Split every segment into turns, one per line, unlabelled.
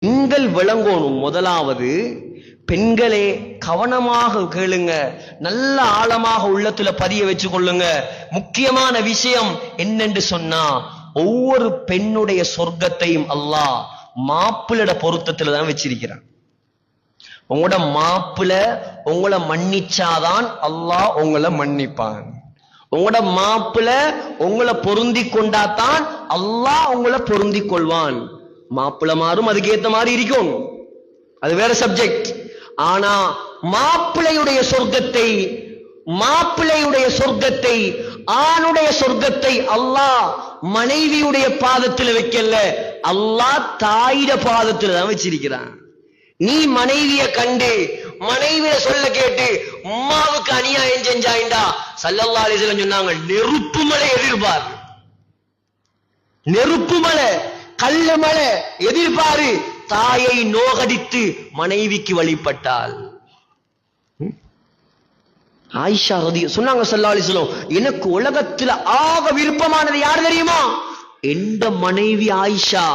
நீங்கள் விளங்கணும். முதலாவது, பெண்களே கவனமாக கேளுங்க, நல்ல ஆழமாக உள்ளத்துல பதிய வச்சு கொள்ளுங்க. முக்கியமான விஷயம் என்னென்று சொன்னா, ஒவ்வொரு பெண்ணுடைய சொர்க்கத்தையும் அல்லாஹ் மாப்பிள்ளட பொருத்தத்துல தான் வச்சிருக்கிறான். உங்களோட மாப்பிள்ள உங்களை மன்னிச்சாதான் அல்லாஹ் உங்களை மன்னிப்பான். உங்களோட மாப்பிள்ள உங்களை பொருந்தி கொண்டாதான் அல்லாஹ் உங்களை பொருந்தி கொள்வான். மாப்பிள்ள மாறும், அதுக்கு ஏத்த மாதிரி இருக்கும், அது வேற சப்ஜெக்ட். ஆனா மாப்பிள்ளையுடைய சொர்க்கத்தை ஆணுடைய சொர்க்கத்தை அல்லாஹ் மனைவியுடைய பாதத்தில் வைக்கல, அல்லாஹ் தாயிட பாதத்தில் தான் வச்சிருக்கிறான். நீ மனைவிய கண்டு மனைவிய சொல்ல கேட்டு உம்மாவுக்கு அநியாயம் செஞ்சாயிண்டா ஸல்லல்லாஹு அலைஹி வஸல்லம் சொன்னாங்க, நெருப்பு மலை எதிர்பார், நெருப்பு மலை கல்லு மலை எதிர்பாரு. தாயை நோகடித்து மனைவிக்கு வழிபட்டால். ஆயிஷா சொன்னாங்க ஸல்லல்லாஹு அலைஹி வஸல்லம், எனக்கு உலகத்துல ஆக விருப்பமானது யார் தெரியுமா? எந்த மனைவி ஆயிஷா.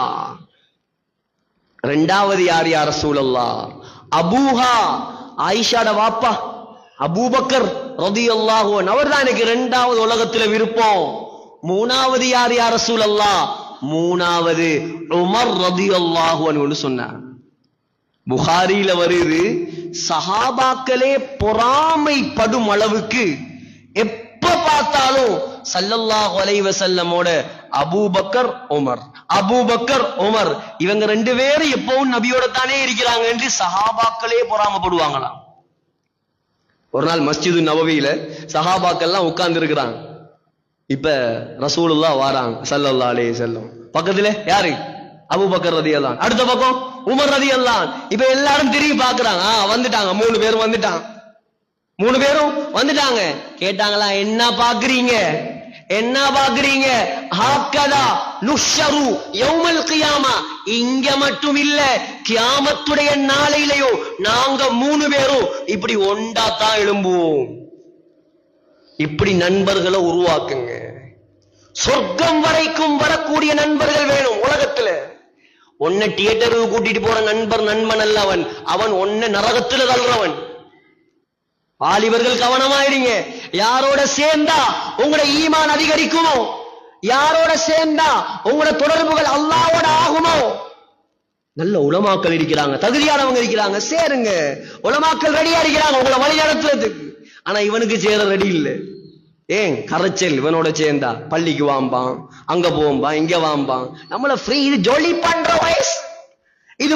ரெண்டாவது யார் யா ரசூலல்லாஹ்? அபூஹா, ஆயிஷாட வாப்பா அபூபக்கர் ரலியல்லாஹு அன்ஹு, அவர்தான் எனக்கு இரண்டாவது உலகத்துல விருப்பம். மூணாவது யார் யா ரசூலல்லாஹ்? மூணாவது உமர் ரலியல்லாஹு அன்ஹு சொன்னார். புகாரியில வருது, சஹாபாக்களே பொறாமைப்படும் அளவுக்கு எப்ப பார்த்தாலும் ஸல்லல்லாஹு அலைஹி வஸல்லமோட அபூபக்கர் உமர் இவங்க ரெண்டு பேரும் எப்பவும் நபியோட தானே இருக்கிறாங்க என்று சஹாபாக்களே பொறாமப்படுவாங்களாம். ஒரு நாள் மஸ்ஜிது நபவியில சஹாபாக்கள்லாம் உட்கார்ந்து இருக்கிறாங்க. இப்ப ரசூலுல்லாஹ் வாராங்க ஸல்லல்லாஹு அலைஹி வஸல்லம். பக்கத்துல யாரு? அபூபக்கர் ரலியல்லாஹு, அடுத்த பக்கம் உமர் ரலியல்லாஹு. இப்ப எல்லாரும் திரும்பி பாக்குறாங்க, வந்துட்டாங்க, மூணு பேரும் வந்துட்டாங்க. கேட்டாங்களா, என்ன பாக்குறீங்க? ஹாக்கதா நுஷ்ஷரு யௌமல் கியாமா, இங்க மட்டும் இல்ல கியாமத்துடைய நாளையிலயோ நாங்க மூணு பேரும் இப்படி ஒண்டா தான் எழும்புவோம். இப்படி நண்பர்களை உருவாக்குங்க. சொர்க்கம் வரைக்கும் வரக்கூடிய நண்பர்கள் வேணும் உலகத்துல. ஒன்ன தியேட்டருக்கு கூட்டிட்டு போற நண்பன் அல்ல அவன் ஒன்ன நரகத்துல தள்ளுறவன். வாலிபர்கள் கவனமாயிடுங்க. யாரோட சேர்ந்தா உங்களோட ஈமான் அதிகரிக்குமோ, யாரோட சேர்ந்தா உங்களோட தொடர்புகள் அல்லாஹ்வோட ஆகுமோ. நல்ல உலமாக்கள் இருக்கிறாங்க, தகுதியானவங்க இருக்கிறாங்க, சேருங்க. உலமாக்கள் ரெடியா இருக்கிறாங்க உங்களை வழி நடத்துறதுக்கு. ஆனா இவனுக்கு சேர ரெடி இல்லை. ஏன்? கரைச்சல். இவனோட சேர்ந்தா பள்ளிக்கு வாம்பான், அங்க போம்பான், இங்க வாம்பான். நம்மள ஃப்ரீ, இது ஜொலி பண்ற வயசு இது.